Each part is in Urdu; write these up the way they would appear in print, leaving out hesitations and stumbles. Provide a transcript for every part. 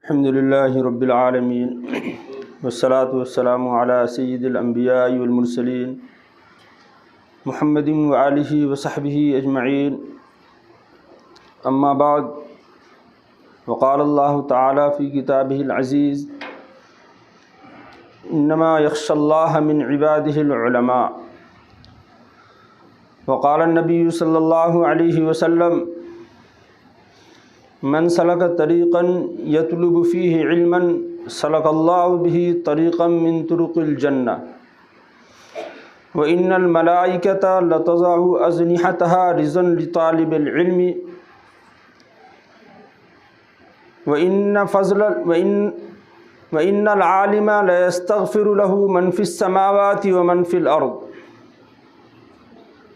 الحمد للہ رب العالمین والصلاة والسلام علی سید الانبیاء والمرسلین محمد وآلہ وصحبہ اجمعین، اما بعد، وقال اللہ تعالی فی کتابہ العزیز انما یخشی اللہ من عبادہ العلماء، وقال النبی صلی اللہ علیہ وسلم من سلک طریقا یطلب فیہ علما سلک اللہ بہ طریقا من طرق الجنہ، وإن الملائکۃ لتضع أجنحتها رضا لطالب العلم، وإن العالم ليستغفر له من في السماوات ومن في الأرض،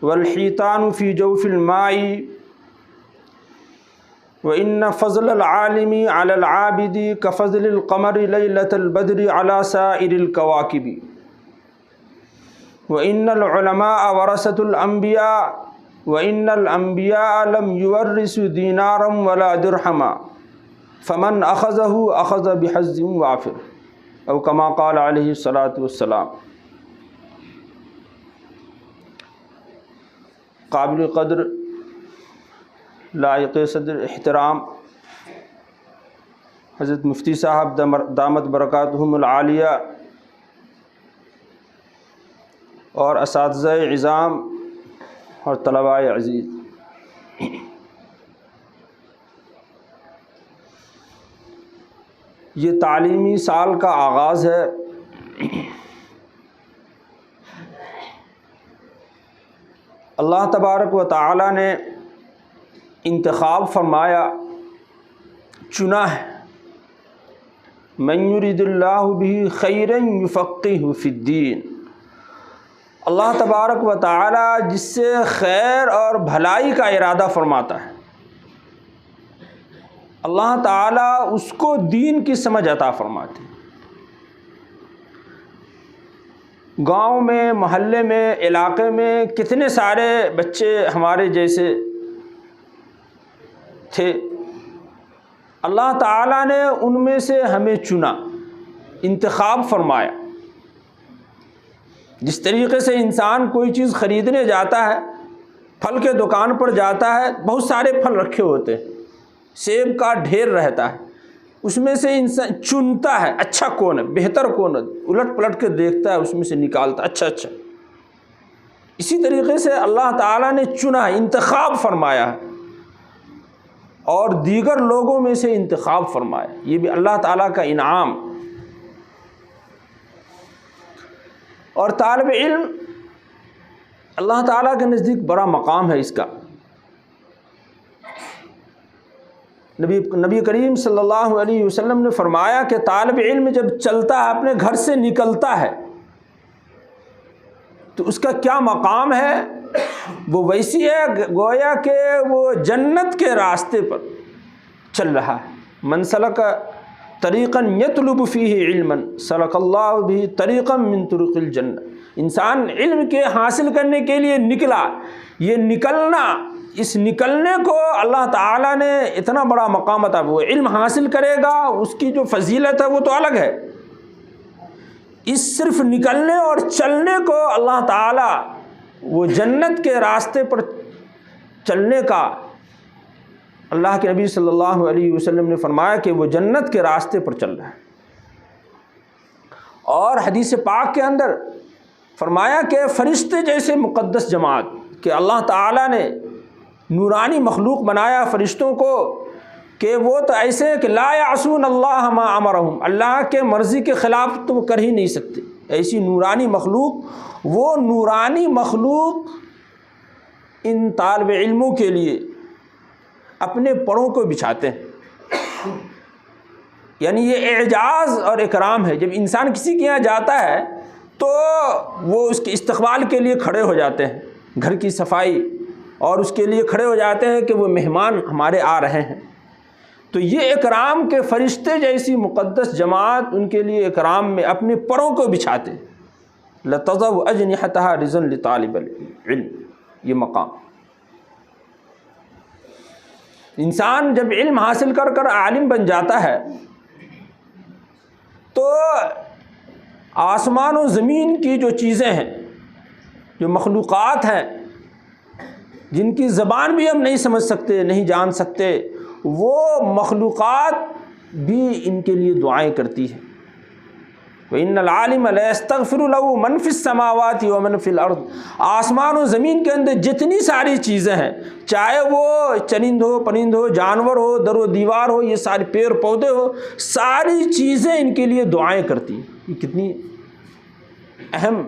والحيتان في جوف الماء، وإن فضل العالم على العابد كفضل القمر ليلة البدر على سائر الكواكب، وإن العلماء ورثة الأنبياء، وإن الأنبياء لم يورثوا دينارا ولا درهما، فمن أخذه أخذ بحظ وافر، أو كما قال عليه الصلاة والسلام۔ قابل قدر لائق صدر احترام حضرت مفتی صاحب دامت برکاتہم العالیہ اور اساتذہ عظام اور طلباء عزیز، یہ تعلیمی سال کا آغاز ہے۔ اللہ تبارک و تعالی نے انتخاب فرمایا، چنا ہے، من یرید اللہ بہ خیرا یفقہہ فی الدین، اللہ تبارک و تعالی جس سے خیر اور بھلائی کا ارادہ فرماتا ہے، اللہ تعالی اس کو دین کی سمجھ عطا فرماتے ہیں۔ گاؤں میں، محلے میں، علاقے میں کتنے سارے بچے ہمارے جیسے تھے، اللہ تعالیٰ نے ان میں سے ہمیں چنا، انتخاب فرمایا۔ جس طریقے سے انسان کوئی چیز خریدنے جاتا ہے، پھل کے دکان پر جاتا ہے، بہت سارے پھل رکھے ہوتے ہیں، سیب کا ڈھیر رہتا ہے، اس میں سے انسان چنتا ہے اچھا کون ہے، بہتر کون ہے، الٹ پلٹ کے دیکھتا ہے، اس میں سے نکالتا اچھا۔ اسی طریقے سے اللہ تعالیٰ نے چنا، انتخاب فرمایا ہے، اور دیگر لوگوں میں سے انتخاب فرمایا، یہ بھی اللہ تعالیٰ کا انعام۔ اور طالب علم اللہ تعالیٰ کے نزدیک بڑا مقام ہے اس کا۔ نبی کریم صلی اللہ علیہ وسلم نے فرمایا کہ طالب علم جب چلتا ہے، اپنے گھر سے نکلتا ہے، تو اس کا کیا مقام ہے، وہ ویسی ہے گویا کہ وہ جنت کے راستے پر چل رہا ہے۔ من سلک طریقا یطلب فیہ علما سلک اللہ بہ طریقا من طرق الجنہ، انسان علم کے حاصل کرنے کے لیے نکلا، یہ نکلنا، اس نکلنے کو اللہ تعالیٰ نے اتنا بڑا مقام عطا، وہ علم حاصل کرے گا، اس کی جو فضیلت ہے وہ تو الگ ہے، اس صرف نکلنے اور چلنے کو اللہ تعالیٰ وہ جنت کے راستے پر چلنے کا، اللہ کے نبی صلی اللہ علیہ وسلم نے فرمایا کہ وہ جنت کے راستے پر چل رہا ہے۔ اور حدیث پاک کے اندر فرمایا کہ فرشتے جیسے مقدس جماعت، کہ اللہ تعالیٰ نے نورانی مخلوق بنایا فرشتوں کو، کہ وہ تو ایسے کہ لا یعصون اللہ ما امرہم، اللہ کے مرضی کے خلاف تو وہ کر ہی نہیں سکتے، ایسی نورانی مخلوق۔ وہ نورانی مخلوق ان طالب علموں کے لیے اپنے پروں کو بچھاتے ہیں، یعنی یہ اعجاز اور اکرام ہے۔ جب انسان کسی کے یہاں جاتا ہے تو وہ اس کے استقبال کے لیے کھڑے ہو جاتے ہیں، گھر کی صفائی، اور اس کے لیے کھڑے ہو جاتے ہیں کہ وہ مہمان ہمارے آ رہے ہیں۔ تو یہ اکرام کے فرشتے جیسی مقدس جماعت ان کے لیے اکرام میں اپنے پروں کو بچھاتے ہیں۔ لتضع أجنحتها رضا لطالب العلم، یہ مقام۔ انسان جب علم حاصل کر عالم بن جاتا ہے تو آسمان و زمین کی جو چیزیں ہیں، جو مخلوقات ہیں، جن کی زبان بھی ہم نہیں سمجھ سکتے، نہیں جان سکتے، وہ مخلوقات بھی ان کے لیے دعائیں کرتی ہیں۔ وَإِنَّ الْعَالِمَ لَيَسْتَغْفِرُ لَهُ مَنْ فِي السَّمَاوَاتِ وَمَنْ فِي الْأَرْضِ، آسمان و زمین کے اندر جتنی ساری چیزیں ہیں، چاہے وہ چرند ہو، پرند ہو، جانور ہو، در و دیوار ہو، یہ سارے پیڑ پودے ہو، ساری چیزیں ان کے لیے دعائیں کرتی ہیں۔ یہ کتنی اہم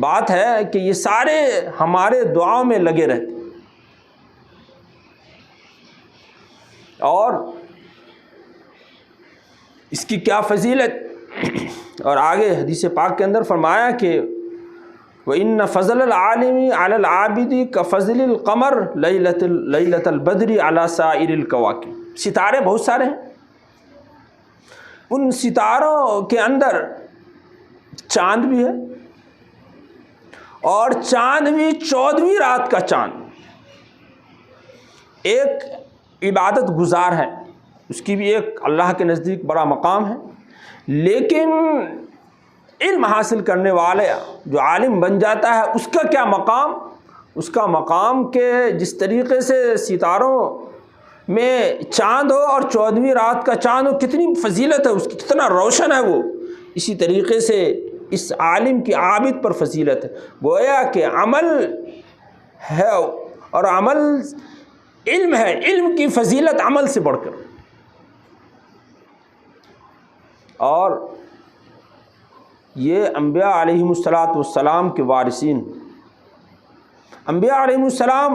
بات ہے کہ یہ سارے ہمارے دعاؤں میں لگے رہتے ہیں۔ اور اس کی کیا فضیلت، اور آگے حدیث پاک کے اندر فرمایا کہ وَإِنَّ فَضْلَ الْعَالِمِ عَلَى الْعَابِدِ كَفَضْلِ الْقَمَرِ لَيْلَةَ الْبَدْرِ عَلَى سَائِرِ الْكَوَاكِبِ۔ ستارے بہت سارے ہیں، ان ستاروں کے اندر چاند بھی ہے، اور چاند بھی 14ویں رات کا چاند ایک عبادت گزار ہے، اس کی بھی ایک اللہ کے نزدیک بڑا مقام ہے۔ لیکن علم حاصل کرنے والے جو عالم بن جاتا ہے، اس کا کیا مقام؟ اس کا مقام کہ جس طریقے سے ستاروں میں چاند ہو اور 14ویں رات کا چاند ہو، کتنی فضیلت ہے اس کی، کتنا روشن ہے وہ، اسی طریقے سے اس عالم کی عابد پر فضیلت ہے۔ گویا کہ عمل ہے اور عمل علم ہے، علم کی فضیلت عمل سے بڑھ کر۔ اور یہ انبیاء علیہم السلام کے وارثین، انبیاء علیہم السلام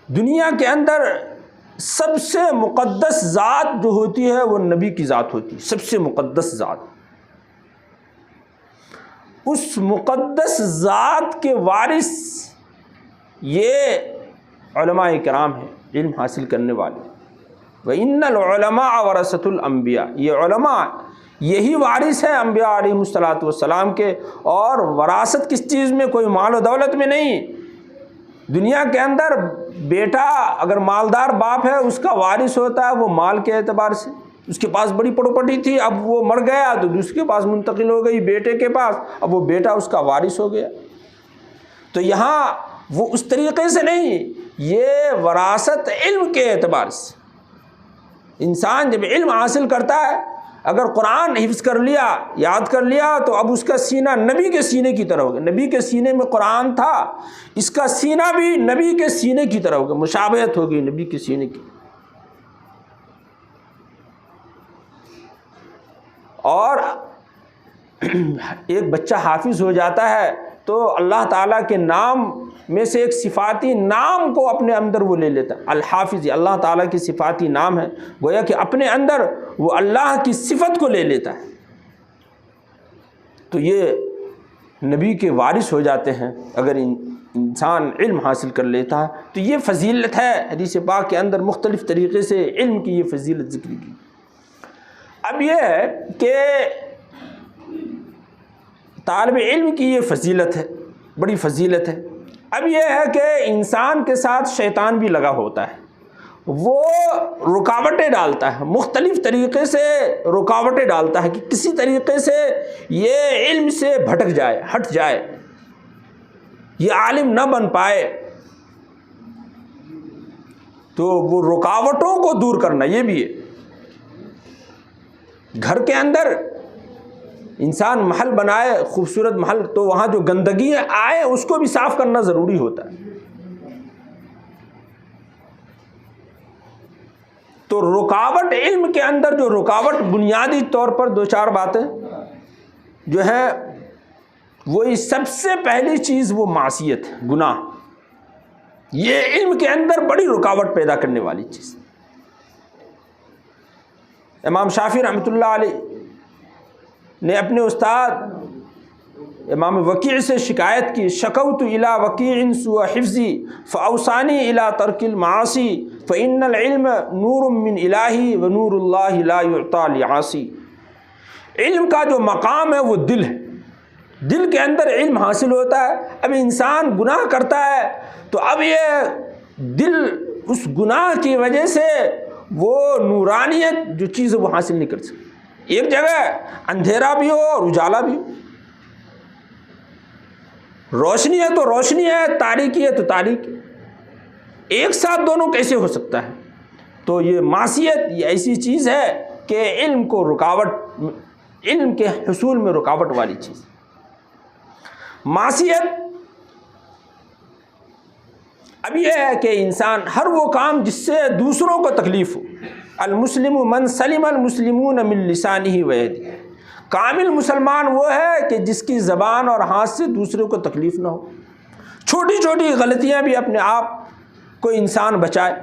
دنیا کے اندر سب سے مقدس ذات جو ہوتی ہے وہ نبی کی ذات ہوتی ہے، سب سے مقدس ذات۔ اس مقدس ذات کے وارث یہ علماء کرام ہیں، علم حاصل کرنے والے۔ وَإِنَّ الْعُلَمَاءَ وَرَثَةُ الْأَنْبِيَاءِ، یہ علماء یہی وارث ہیں انبیاء علیہم السلام کے۔ اور وراثت کس چیز میں؟ کوئی مال و دولت میں نہیں۔ دنیا کے اندر بیٹا اگر مالدار باپ ہے، اس کا وارث ہوتا ہے وہ مال کے اعتبار سے، اس کے پاس بڑی پراپرٹی تھی، اب وہ مر گیا تو دوسرے کے پاس منتقل ہو گئی، بیٹے کے پاس، اب وہ بیٹا اس کا وارث ہو گیا۔ تو یہاں وہ اس طریقے سے نہیں، یہ وراثت علم کے اعتبار سے۔ انسان جب علم حاصل کرتا ہے، اگر قرآن حفظ کر لیا، یاد کر لیا، تو اب اس کا سینہ نبی کے سینے کی طرح ہوگا۔ نبی کے سینے میں قرآن تھا، اس کا سینہ بھی نبی کے سینے کی طرح ہوگا، مشابہت ہوگی نبی کے سینے کی۔ اور ایک بچہ حافظ ہو جاتا ہے تو اللہ تعالیٰ کے نام میں سے ایک صفاتی نام کو اپنے اندر وہ لے لیتا ہے۔ الحافظ اللہ تعالیٰ کی صفاتی نام ہے، گویا کہ اپنے اندر وہ اللہ کی صفت کو لے لیتا ہے، تو یہ نبی کے وارث ہو جاتے ہیں اگر انسان علم حاصل کر لیتا ہے۔ تو یہ فضیلت ہے، حدیث پاک کے اندر مختلف طریقے سے علم کی یہ فضیلت ذکر کی۔ اب یہ ہے کہ طالب علم کی یہ فضیلت ہے، بڑی فضیلت ہے۔ اب یہ ہے کہ انسان کے ساتھ شیطان بھی لگا ہوتا ہے، وہ رکاوٹیں ڈالتا ہے، مختلف طریقے سے رکاوٹیں ڈالتا ہے کہ کسی طریقے سے یہ علم سے بھٹک جائے، ہٹ جائے، یہ عالم نہ بن پائے۔ تو وہ رکاوٹوں کو دور کرنا یہ بھی ہے۔ گھر کے اندر انسان محل بنائے، خوبصورت محل، تو وہاں جو گندگی آئے اس کو بھی صاف کرنا ضروری ہوتا ہے۔ تو رکاوٹ علم کے اندر جو رکاوٹ بنیادی طور پر دو چار باتیں جو ہے وہ سب سے پہلی چیز وہ معصیت ہے، گناہ۔ یہ علم کے اندر بڑی رکاوٹ پیدا کرنے والی چیز۔ امام شافعی رحمۃ اللہ علیہ نے اپنے استاد امام وکیع سے شکایت کی، شکوت الی وکیع سوء حفظی فاوصانی الی ترک المعاصی فان العلم نور من الہی ونور اللہ لا یعطی لعاصی۔ علم کا جو مقام ہے وہ دل ہے، دل کے اندر علم حاصل ہوتا ہے۔ اب انسان گناہ کرتا ہے تو اب یہ دل اس گناہ کی وجہ سے وہ نورانیت جو چیز وہ حاصل نہیں کر سکتی۔ ایک جگہ اندھیرا بھی ہو اور اجالا بھی ہو، روشنی ہے تو روشنی ہے، تاریکی ہے تو تاریکی، ایک ساتھ دونوں کیسے ہو سکتا ہے؟ تو یہ معصیت یہ ایسی چیز ہے کہ علم کو رکاوٹ، علم کے حصول میں رکاوٹ والی چیز۔ معصیت اب یہ ہے کہ انسان ہر وہ کام جس سے دوسروں کو تکلیف ہو، المسلم من سلم المسلمون من لسانہ ویدہ، کامل مسلمان وہ ہے کہ جس کی زبان اور ہاتھ سے دوسروں کو تکلیف نہ ہو، چھوٹی چھوٹی غلطیاں بھی اپنے آپ کو انسان بچائے۔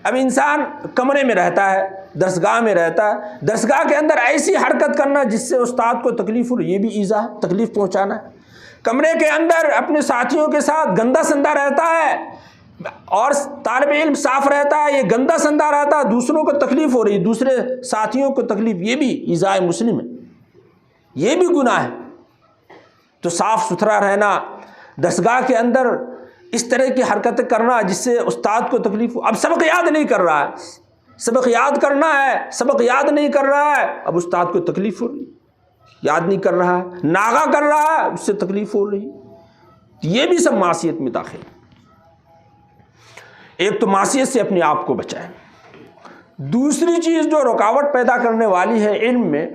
اب انسان کمرے میں رہتا ہے، درسگاہ میں رہتا ہے، درسگاہ کے اندر ایسی حرکت کرنا جس سے استاد کو تکلیف ہو، یہ بھی ایذا ہے، تکلیف پہنچانا ہے۔ کمرے کے اندر اپنے ساتھیوں کے ساتھ گندا سندا رہتا ہے اور طالب علم صاف رہتا ہے، یہ گندا سندا رہتا ہے، دوسروں کو تکلیف ہو رہی، دوسرے ساتھیوں کو تکلیف، یہ بھی ایذاء مسلم ہے، یہ بھی گناہ ہے۔ تو صاف ستھرا رہنا، درسگاہ کے اندر اس طرح کی حرکتیں کرنا جس سے استاد کو تکلیف ہو۔ اب سبق یاد نہیں کر رہا ہے، سبق یاد کرنا ہے، سبق یاد نہیں کر رہا ہے، اب استاد کو تکلیف ہو رہی، یاد نہیں کر رہا ہے، ناغہ کر رہا ہے، اس سے تکلیف ہو رہی، یہ بھی سب معصیت میں داخل ہے۔ ایک تو معصیت سے اپنے آپ کو بچائیں۔ دوسری چیز جو رکاوٹ پیدا کرنے والی ہے علم میں،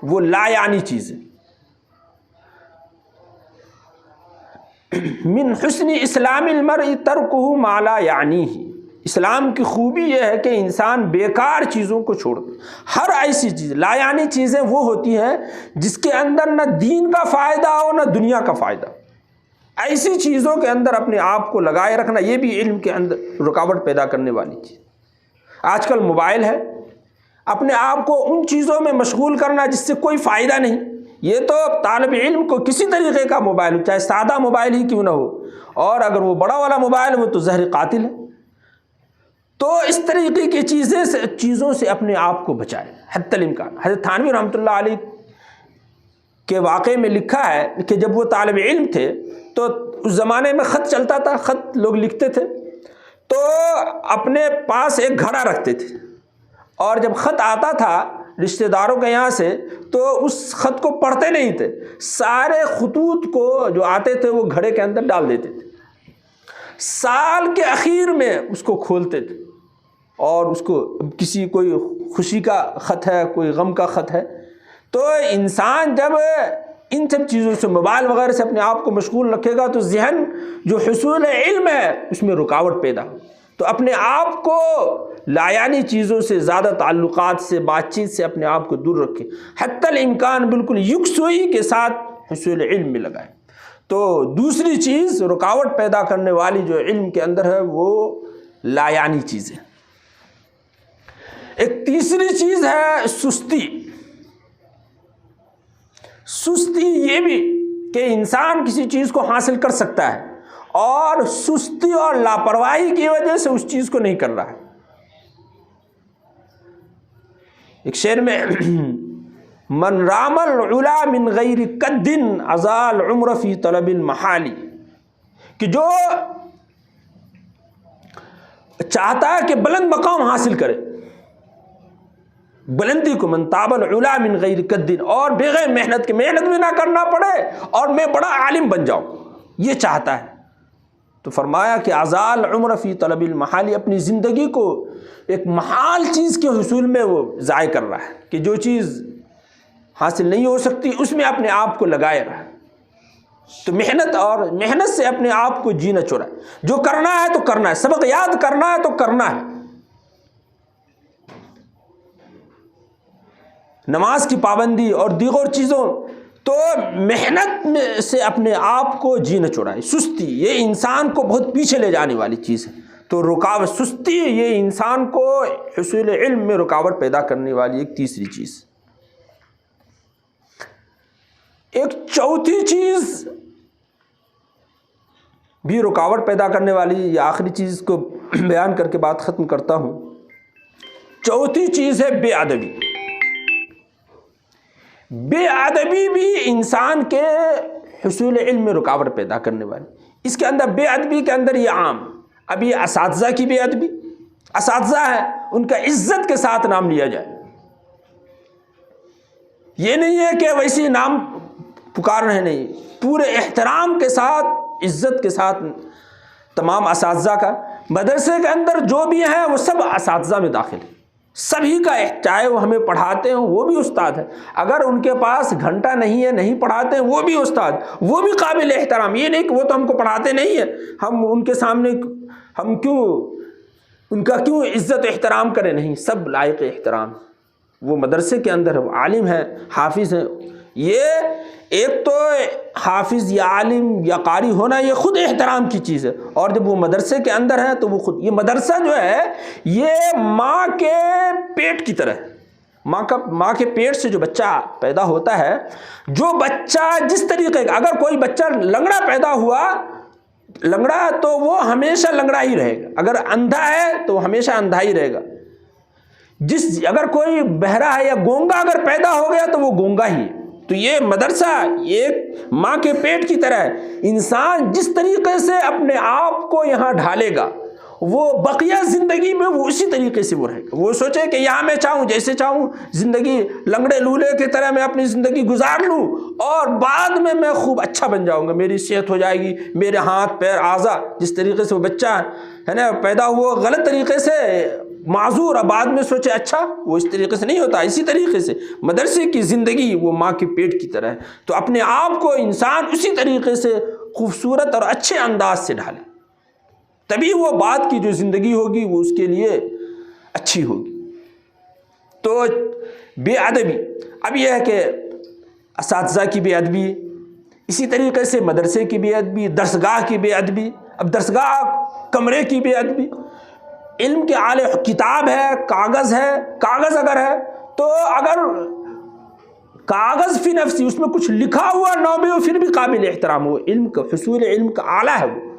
وہ لا یعنی چیزیں۔ من حسن اسلام المرء ترکہ ما لا یعنیہ، اسلام کی خوبی یہ ہے کہ انسان بیکار چیزوں کو چھوڑ دے۔ ہر ایسی چیز، لا یعنی چیزیں وہ ہوتی ہیں جس کے اندر نہ دین کا فائدہ ہو نہ دنیا کا فائدہ، ایسی چیزوں کے اندر اپنے آپ کو لگائے رکھنا، یہ بھی علم کے اندر رکاوٹ پیدا کرنے والی چیز۔ آج کل موبائل ہے، اپنے آپ کو ان چیزوں میں مشغول کرنا جس سے کوئی فائدہ نہیں، یہ تو طالب علم کو کسی طریقے کا موبائل ہو، چاہے سادہ موبائل ہی کیوں نہ ہو، اور اگر وہ بڑا والا موبائل ہو تو زہر قاتل ہے۔ تو اس طریقے کی چیزوں سے اپنے آپ کو بچائے حتی الامکان۔ حضرت تھانوی رحمۃ اللہ علیہ کے واقعے میں لکھا ہے کہ جب وہ طالب علم تھے تو اس زمانے میں خط چلتا تھا، خط لوگ لکھتے تھے، تو اپنے پاس ایک گھڑا رکھتے تھے، اور جب خط آتا تھا رشتہ داروں کے یہاں سے تو اس خط کو پڑھتے نہیں تھے، سارے خطوط کو جو آتے تھے وہ گھڑے کے اندر ڈال دیتے تھے، سال کے اخیر میں اس کو کھولتے تھے، اور اس کو کسی کوئی خوشی کا خط ہے، کوئی غم کا خط ہے۔ تو انسان جب ان سب چیزوں سے، موبائل وغیرہ سے اپنے آپ کو مشغول رکھے گا تو ذہن جو حصول علم ہے اس میں رکاوٹ پیدا ہو۔ تو اپنے آپ کو لا یعنی چیزوں سے، زیادہ تعلقات سے، بات چیت سے اپنے آپ کو دور رکھیں، حتی الامکان بالکل یکسوئی کے ساتھ حصول علم میں لگائیں۔ تو دوسری چیز رکاوٹ پیدا کرنے والی جو علم کے اندر ہے وہ لا یعنی چیزیں۔ ایک تیسری چیز ہے سستی۔ سستی یہ بھی کہ انسان کسی چیز کو حاصل کر سکتا ہے اور سستی اور لاپرواہی کی وجہ سے اس چیز کو نہیں کر رہا ہے۔ ایک شعر میں من رام العلا من غیر قد ازال العمر فی طلب المحال، کہ جو چاہتا ہے کہ بلند مقام حاصل کرے، بلندی کو، من طاب العلا من غیر قد، اور بغیر محنت کے، محنت بھی نہ کرنا پڑے اور میں بڑا عالم بن جاؤں، یہ چاہتا ہے۔ تو فرمایا کہ ازال عمر فی طلب المحال، اپنی زندگی کو ایک محال چیز کے حصول میں وہ ضائع کر رہا ہے، کہ جو چیز حاصل نہیں ہو سکتی اس میں اپنے آپ کو لگائے رہا ہے۔ تو محنت سے اپنے آپ کو جینا چورا ہے، جو کرنا ہے تو کرنا ہے، سبق یاد کرنا ہے تو کرنا ہے، نماز کی پابندی اور دیگر چیزوں، تو محنت میں سے اپنے آپ کو جینا چورا ہے۔ سستی یہ انسان کو بہت پیچھے لے جانے والی چیز ہے۔ تو رکاوٹ، سستی یہ انسان کو حصول علم میں رکاوٹ پیدا کرنے والی ایک تیسری چیز۔ ایک چوتھی چیز بھی رکاوٹ پیدا کرنے والی، یہ آخری چیز کو بیان کر کے بات ختم کرتا ہوں۔ چوتھی چیز ہے بے ادبی۔ بے ادبی بھی انسان کے حصول علم میں رکاوٹ پیدا کرنے والی۔ اس کے اندر بے ادبی کے اندر یہ عام، اب یہ اساتذہ کی بے ادبی، اساتذہ ہے ان کا عزت کے ساتھ نام لیا جائے، یہ نہیں ہے کہ ویسے نام پکار رہے، نہیں، پورے احترام کے ساتھ، عزت کے ساتھ تمام اساتذہ کا، مدرسے کے اندر جو بھی ہیں وہ سب اساتذہ میں داخل ہیں، سبھی کا، چاہے وہ ہمیں پڑھاتے ہیں وہ بھی استاد ہیں، اگر ان کے پاس گھنٹہ نہیں ہے، نہیں پڑھاتے ہیں، وہ بھی استاد، وہ بھی قابل احترام۔ یہ نہیں کہ وہ تو ہم کو پڑھاتے نہیں ہیں، ہم ان کے سامنے ہم کیوں ان کا کیوں عزت احترام کریں؟ نہیں، سب لائق احترام۔ وہ مدرسے کے اندر عالم ہے، حافظ ہیں، یہ ایک تو حافظ یا عالم یا قاری ہونا یہ خود احترام کی چیز ہے، اور جب وہ مدرسے کے اندر ہے تو وہ خود، یہ مدرسہ جو ہے یہ ماں کے پیٹ کی طرح ہے۔ ماں کے پیٹ سے جو بچہ پیدا ہوتا ہے، جو بچہ جس طریقے کا، اگر کوئی بچہ لنگڑا پیدا ہوا، لنگڑا تو وہ ہمیشہ لنگڑا ہی رہے گا، اگر اندھا ہے تو ہمیشہ اندھا ہی رہے گا، اگر کوئی بہرا ہے یا گونگا اگر پیدا ہو گیا تو وہ گونگا ہی ہے۔ تو یہ مدرسہ ایک ماں کے پیٹ کی طرح ہے، انسان جس طریقے سے اپنے آپ کو یہاں ڈھالے گا، وہ بقیہ زندگی میں وہ اسی طریقے سے وہ رہے گا۔ وہ سوچے کہ یہاں میں چاہوں جیسے چاہوں زندگی لنگڑے لولے کی طرح میں اپنی زندگی گزار لوں، اور بعد میں خوب اچھا بن جاؤں گا، میری صحت ہو جائے گی، میرے ہاتھ پیر اعضاء، جس طریقے سے وہ بچہ ہے نا پیدا ہوا غلط طریقے سے معذور، اور بعد میں سوچے اچھا، وہ اس طریقے سے نہیں ہوتا۔ اسی طریقے سے مدرسے کی زندگی وہ ماں کے پیٹ کی طرح ہے، تو اپنے آپ کو انسان اسی طریقے سے خوبصورت اور اچھے انداز سے ڈھالے، تبھی وہ بعد کی جو زندگی ہوگی وہ اس کے لیے اچھی ہوگی۔ تو بے ادبی، اب یہ ہے کہ اساتذہ کی بے ادبی، اسی طریقے سے مدرسے کی بے ادبی، درسگاہ کی بے ادبی، اب درسگاہ کمرے کی بے ادبی، علم کے اعلی کتاب ہے، کاغذ ہے، کاغذ اگر ہے تو اگر کاغذ فی نفسی اس میں کچھ لکھا ہوا نہ بھی ہو پھر بھی قابل احترام ہو، علم کا حصول علم کا اعلیٰ ہے، وہ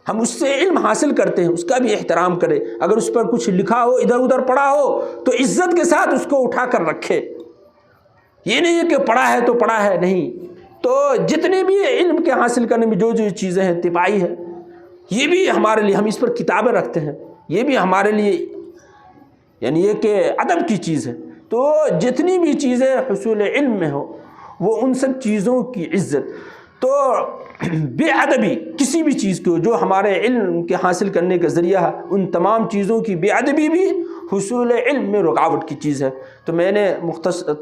ہم اس سے علم حاصل کرتے ہیں، اس کا بھی احترام کرے، اگر اس پر کچھ لکھا ہو، ادھر ادھر پڑھا ہو تو عزت کے ساتھ اس کو اٹھا کر رکھے، یہ نہیں ہے کہ پڑھا ہے تو پڑھا ہے، نہیں۔ تو جتنے بھی علم کے حاصل کرنے میں جو چیزیں ہیں، طباعی ہے، یہ بھی ہمارے لیے، ہم اس پر کتابیں رکھتے ہیں، یہ بھی ہمارے لیے یعنی یہ کہ ادب کی چیز ہے۔ تو جتنی بھی چیزیں حصول علم میں ہو وہ ان سب چیزوں کی عزت، تو بے ادبی کسی بھی چیز کو جو ہمارے علم کے حاصل کرنے کا ذریعہ ہے، ان تمام چیزوں کی بے ادبی بھی حصول علم میں رکاوٹ کی چیز ہے۔ تو میں نے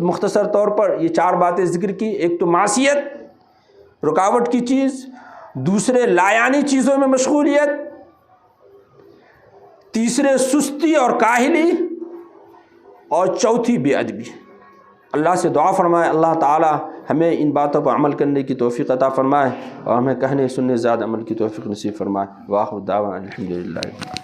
مختصر طور پر یہ 4 باتیں ذکر کی، ایک تو معصیت رکاوٹ کی چیز، دوسرے لایانی چیزوں میں مشغولیت، تیسرے سستی اور کاہلی، اور چوتھی بے ادبی۔ اللہ سے دعا فرمائے اللہ تعالی ہمیں ان باتوں پر عمل کرنے کی توفیق عطا فرمائے، اور ہمیں کہنے سننے زیادہ عمل کی توفیق نصیب فرمائے۔ وآخر دعوانا الحمدللہ۔